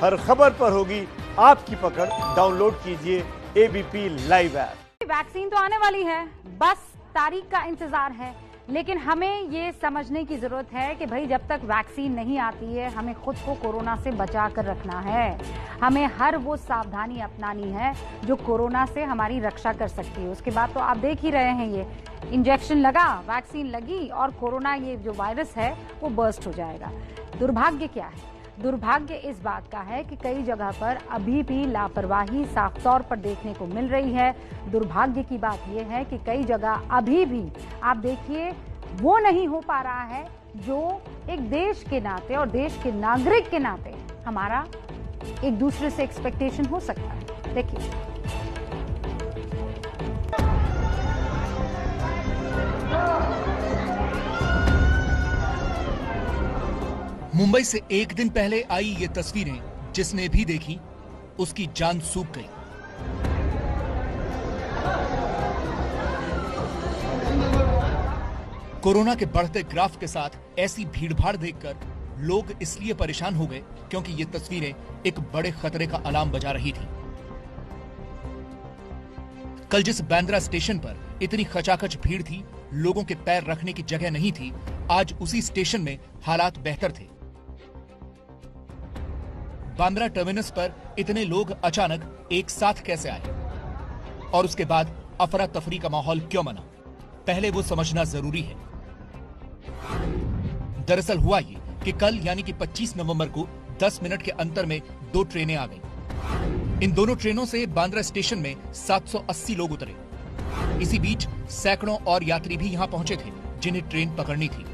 हर खबर पर होगी आपकी पकड़। डाउनलोड कीजिए एबीपी लाइव ऐप। वैक्सीन तो आने वाली है, बस तारीख का इंतजार है। लेकिन हमें ये समझने की जरूरत है कि भाई जब तक वैक्सीन नहीं आती है हमें खुद को कोरोना से बचा कर रखना है। हमें हर वो सावधानी अपनानी है जो कोरोना से हमारी रक्षा कर सकती है। उसके बाद तो आप देख ही रहे हैं, ये इंजेक्शन लगा, वैक्सीन लगी और कोरोना ये जो वायरस है वो बर्स्ट हो जाएगा। दुर्भाग्य क्या है? दुर्भाग्य इस बात का है कि कई जगह पर अभी भी लापरवाही साफ तौर पर देखने को मिल रही है। दुर्भाग्य की बात यह है कि कई जगह अभी भी आप देखिए वो नहीं हो पा रहा है जो एक देश के नाते और देश के नागरिक के नाते हमारा एक दूसरे से एक्सपेक्टेशन हो सकता है। देखिए, मुंबई से एक दिन पहले आई ये तस्वीरें जिसने भी देखी उसकी जान सूख गई। कोरोना के बढ़ते ग्राफ के साथ ऐसी भीड़भाड़ देखकर लोग इसलिए परेशान हो गए क्योंकि ये तस्वीरें एक बड़े खतरे का अलार्म बजा रही थी। कल जिस बांद्रा स्टेशन पर इतनी खचाखच भीड़ थी, लोगों के पैर रखने की जगह नहीं थी, आज उसी स्टेशन में हालात बेहतर थे। बांद्रा टर्मिनस पर इतने लोग अचानक एक साथ कैसे आए और उसके बाद अफरा तफरी का माहौल क्यों बना, पहले वो समझना जरूरी है। दरअसल हुआ ये कि कल यानी कि 25 नवंबर को 10 मिनट के अंतर में 2 ट्रेनें आ गईं। इन दोनों ट्रेनों से बांद्रा स्टेशन में 780 लोग उतरे। इसी बीच सैकड़ों और यात्री भी यहां पहुंचे थे जिन्हें ट्रेन पकड़नी थी।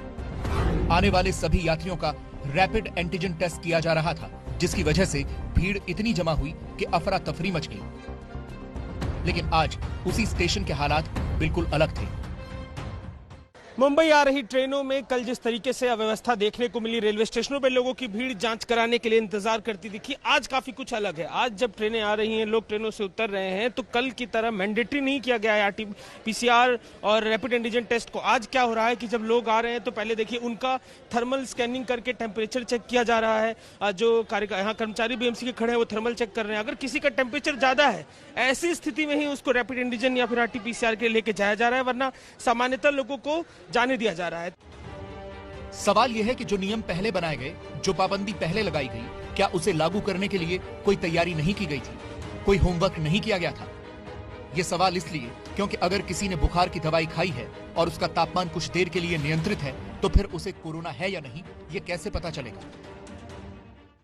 आने वाले सभी यात्रियों का रैपिड एंटीजन टेस्ट किया जा रहा था, जिसकी वजह से भीड़ इतनी जमा हुई कि अफरा तफरी मच गई। लेकिन आज उसी स्टेशन के हालात बिल्कुल अलग थे। मुंबई आ रही ट्रेनों में कल जिस तरीके से अव्यवस्था देखने को मिली, रेलवे स्टेशनों पर लोगों की भीड़ जांच कराने के लिए इंतजार करती दिखी, आज काफी कुछ अलग है। आज जब ट्रेनें आ रही हैं, लोग ट्रेनों से उतर रहे हैं, तो कल की तरह मैंडेटरी नहीं किया गया है आरटी-पीसीआर और रैपिड एंटीजन टेस्ट को। आज क्या हो रहा है कि जब लोग आ रहे हैं तो पहले देखिए उनका थर्मल स्कैनिंग करके टेम्परेचर चेक किया जा रहा है। जो यहाँ कर्मचारी बीएमसी के खड़े हैं वो थर्मल चेक कर रहे हैं। अगर किसी का टेम्परेचर ज्यादा है, ऐसी स्थिति में ही उसको रैपिड एंटीजन या फिर आरटी-पीसीआर के लेके जाया जा रहा है, वरना सामान्यतः लोगों को जाने दिया जा रहा है। सवाल यह है कि जो नियम पहले बनाए गए, जो पाबंदी पहले लगाई गई, क्या उसे लागू करने के लिए कोई तैयारी नहीं की गई थी, कोई होमवर्क नहीं किया गया था? यह सवाल इसलिए क्योंकि अगर किसी ने बुखार की दवाई खाई है और उसका तापमान कुछ देर के लिए नियंत्रित है, तो फिर उसे कोरोना है या नहीं, यह कैसे पता चलेगा?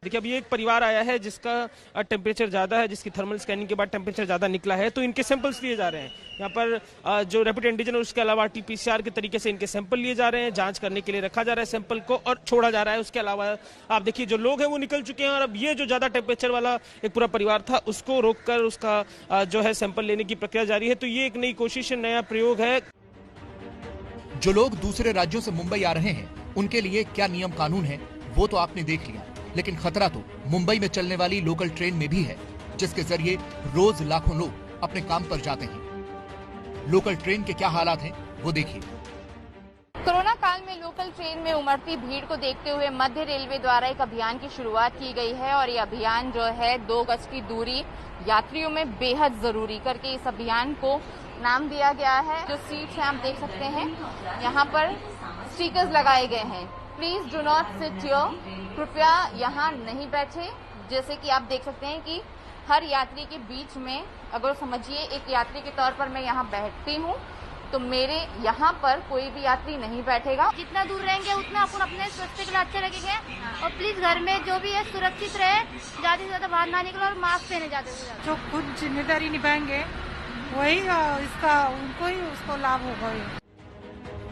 देखिए, अभी एक परिवार आया है जिसका टेम्परेचर ज़्यादा है, जिसकी थर्मल स्कैनिंग के बाद टेम्परेचर ज़्यादा निकला है, तो इनके सैंपल्स लिए जा रहे हैं। यहाँ पर जो रैपिड एंटीजन और उसके अलावा आरटी-पीसीआर के तरीके से इनके सैंपल लिए जा रहे हैं, जांच करने के लिए रखा जा रहा है सैंपल को और छोड़ा जा रहा है। उसके अलावा आप देखिए जो लोग हैं वो निकल चुके हैं और अब ये जो ज़्यादा टेम्परेचर वाला एक पूरा परिवार था उसको रोककर उसका जो है सैंपल लेने की प्रक्रिया जारी है। तो ये एक नई कोशिश है, नया प्रयोग है। जो लोग दूसरे राज्यों से मुंबई आ रहे हैं उनके लिए क्या नियम कानून है वो तो आपने देख लिया, लेकिन खतरा तो मुंबई में चलने वाली लोकल ट्रेन में भी है, जिसके जरिए रोज लाखों लोग अपने काम पर जाते हैं। लोकल ट्रेन के क्या हालात हैं वो देखिए। कोरोना काल में लोकल ट्रेन में उमड़ती भीड़ को देखते हुए मध्य रेलवे द्वारा एक अभियान की शुरुआत की गई है और ये अभियान जो है 2 गज की दूरी यात्रियों में बेहद जरूरी करके इस अभियान को नाम दिया गया है। जो सीट्स हैं आप देख सकते हैं, यहाँ पर स्टिकर्स लगाए गए हैं, please do not sit here, कृपया यहाँ नहीं बैठे। जैसे कि आप देख सकते हैं कि हर यात्री के बीच में, अगर समझिए एक यात्री के तौर पर मैं यहाँ बैठती हूँ तो मेरे यहाँ पर कोई भी यात्री नहीं बैठेगा। जितना दूर रहेंगे उतना अपन अपने स्वास्थ्य के लिए अच्छे लगेंगे और प्लीज घर में जो भी है सुरक्षित रहे, ज्यादा से ज्यादा बाहर ना निकलो और मास्क पहने ज्यादा से ज्यादा। जो खुद जिम्मेदारी निभाएंगे वही इसका उनको ही उसको लाभ होगा।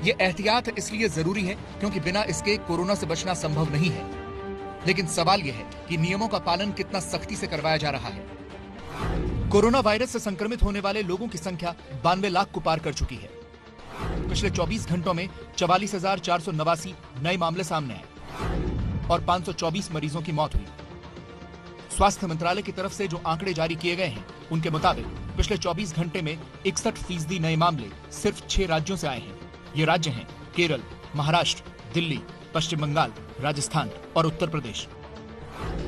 ये एहतियात इसलिए जरूरी है क्योंकि बिना इसके कोरोना से बचना संभव नहीं है। लेकिन सवाल यह है कि नियमों का पालन कितना सख्ती से करवाया जा रहा है। कोरोना वायरस से संक्रमित होने वाले लोगों की संख्या 92 लाख को पार कर चुकी है। पिछले 24 घंटों में 44,489 नए मामले सामने आए और 524 मरीजों की मौत हुई। स्वास्थ्य मंत्रालय की तरफ से जो आंकड़े जारी किए गए हैं उनके मुताबिक पिछले 24 घंटे में 61% नए मामले सिर्फ 6 राज्यों से आए हैं। ये राज्य हैं केरल, महाराष्ट्र, दिल्ली, पश्चिम बंगाल, राजस्थान और उत्तर प्रदेश।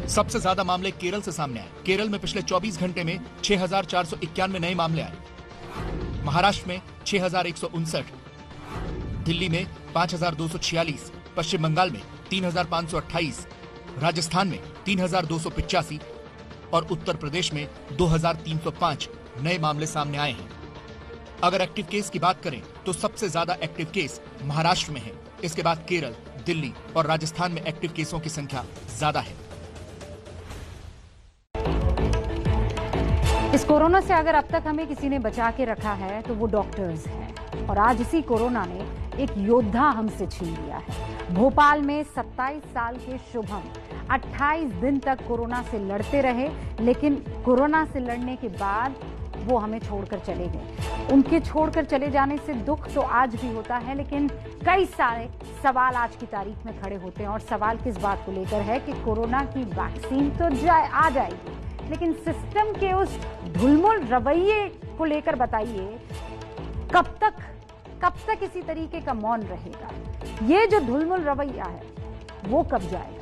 सबसे ज्यादा मामले केरल से सामने आए। केरल में पिछले 24 घंटे में 6,491 नए मामले आए। महाराष्ट्र में 6,159, दिल्ली में 5,246, पश्चिम बंगाल में 3,528, राजस्थान में 3,285 और उत्तर प्रदेश में 2,305 नए मामले सामने आए हैं। अगर एक्टिव केस की बात करें तो सबसे ज्यादा एक्टिव केस महाराष्ट्र में है। इसके बाद केरल, दिल्ली और राजस्थान में एक्टिव केसों की संख्या ज्यादा है। इस कोरोना से अगर अब तक हमें किसी ने बचा के रखा है तो वो डॉक्टर्स हैं। और आज इसी कोरोना ने एक योद्धा हमसे छीन लिया है। भोपाल में 27 साल के शुभम 28 दिन तक कोरोना से लड़ते रहे, लेकिन कोरोना से लड़ने के बाद वो हमें छोड़कर चले गए। उनके छोड़कर चले जाने से दुख तो आज भी होता है, लेकिन कई सारे सवाल आज की तारीख में खड़े होते हैं। और सवाल किस बात को लेकर है कि कोरोना की वैक्सीन तो आ जाएगी, लेकिन सिस्टम के उस ढुलमुल रवैये को लेकर बताइए कब तक इसी तरीके का मौन रहेगा। ये जो ढुलमुल रवैया है वो कब जाएगा?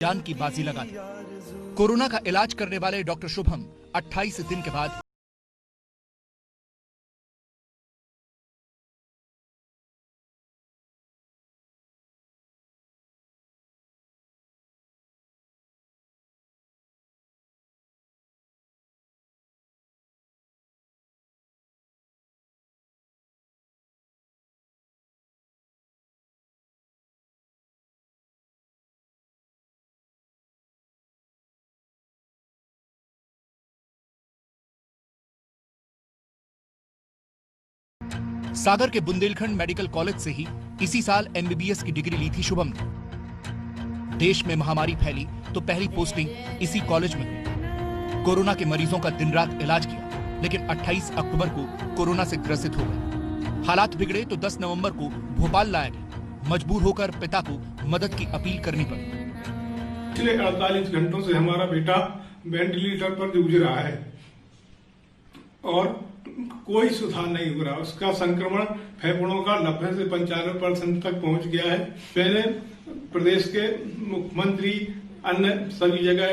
जान की बाजी लगा दी। कोरोना का इलाज करने वाले डॉक्टर शुभम 28 दिन के बाद सागर के बुंदेलखंड मेडिकल कॉलेज से ही इसी साल एमबीबीएस की डिग्री ली थी शुभम ने। देश में महामारी फैली तो पहली पोस्टिंग इसी कॉलेज में हुई। कोरोना के मरीजों का दिन रात इलाज किया, लेकिन 28 अक्टूबर को कोरोना से ग्रसित हो गए। हालात बिगड़े तो 10 नवंबर को भोपाल लाया गया। मजबूर होकर पिता को मदद की अपील करनी पड़ी। पिछले 48 घंटों से हमारा बेटा वेंटिलेटर पर जूझ रहा है और कोई सुधार नहीं हो रहा। उसका संक्रमण फेफड़ों का 90 से 95% तक पहुंच गया है। पहले प्रदेश के मुख्यमंत्री अन्य सभी जगह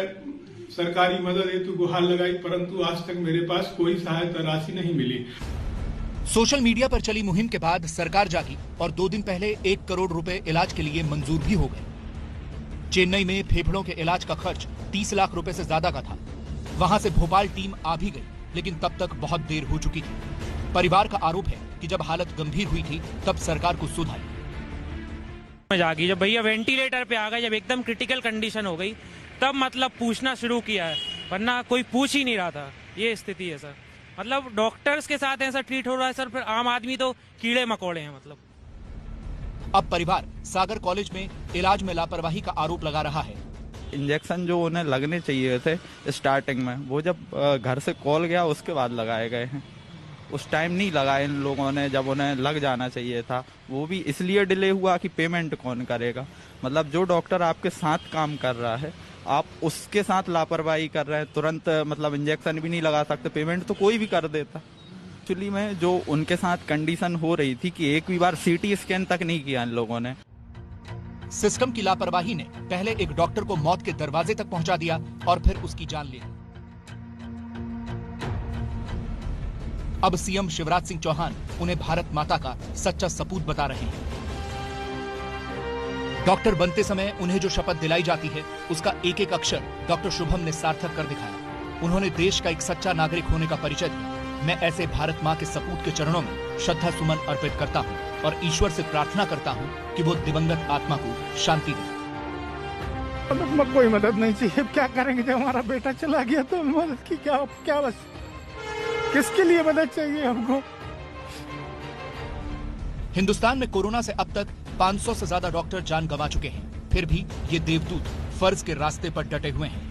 सरकारी मदद हेतु गुहार लगाई, परंतु आज तक मेरे पास कोई सहायता राशि नहीं मिली। सोशल मीडिया पर चली मुहिम के बाद सरकार जागी और 2 दिन पहले 1 करोड़ रुपए इलाज के लिए मंजूर भी हो गए। चेन्नई में फेफड़ों के इलाज का खर्च 30 लाख रुपए से ज्यादा का था। वहां से भोपाल टीम आ भी गई, लेकिन तब तक बहुत देर हो चुकी थी। परिवार का आरोप है कि जब हालत गंभीर हुई थी तब सरकार को सुध आई। जागी जब भैया वेंटिलेटर पे आ गए, जब एकदम क्रिटिकल कंडीशन हो गई तब मतलब पूछना शुरू किया है, वरना कोई पूछ ही नहीं रहा था। ये स्थिति है सर, मतलब डॉक्टर्स के साथ ऐसा ट्रीट हो रहा है सर, फिर आम आदमी तो कीड़े मकोड़े हैं। मतलब अब परिवार सागर कॉलेज में इलाज में लापरवाही का आरोप लगा रहा है। इंजेक्शन जो उन्हें लगने चाहिए थे स्टार्टिंग में, वो जब घर से कॉल गया उसके बाद लगाए गए हैं। उस टाइम नहीं लगाए इन लोगों ने जब उन्हें लग जाना चाहिए था। वो भी इसलिए डिले हुआ कि पेमेंट कौन करेगा। मतलब जो डॉक्टर आपके साथ काम कर रहा है, आप उसके साथ लापरवाही कर रहे हैं। तुरंत मतलब इंजेक्शन भी नहीं लगा सकते, पेमेंट तो कोई भी कर देता। एक्चुअली में जो उनके साथ कंडीशन हो रही थी कि एक भी बार सीटी स्कैन तक नहीं किया इन लोगों ने। सिस्टम की लापरवाही ने पहले एक डॉक्टर को मौत के दरवाजे तक पहुंचा दिया और फिर उसकी जान ले ली। अब सीएम शिवराज सिंह चौहान उन्हें भारत माता का सच्चा सपूत बता रहे हैं। डॉक्टर बनते समय उन्हें जो शपथ दिलाई जाती है उसका एक एक अक्षर डॉक्टर शुभम ने सार्थक कर दिखाया। उन्होंने देश का एक सच्चा नागरिक होने का परिचय दिया। मैं ऐसे भारत माँ के सपूत के चरणों में श्रद्धा सुमन अर्पित करता हूँ और ईश्वर से प्रार्थना करता हूँ कि वो दिवंगत आत्मा को शांति दे। कोई मदद नहीं चाहिए, क्या करेंगे जब हमारा बेटा चला गया तो मदद की क्या बस किसके लिए मदद चाहिए हमको। हिंदुस्तान में कोरोना से अब तक 500 से ज्यादा डॉक्टर जान गंवा चुके हैं, फिर भी ये देवदूत फर्ज के रास्ते पर डटे हुए हैं।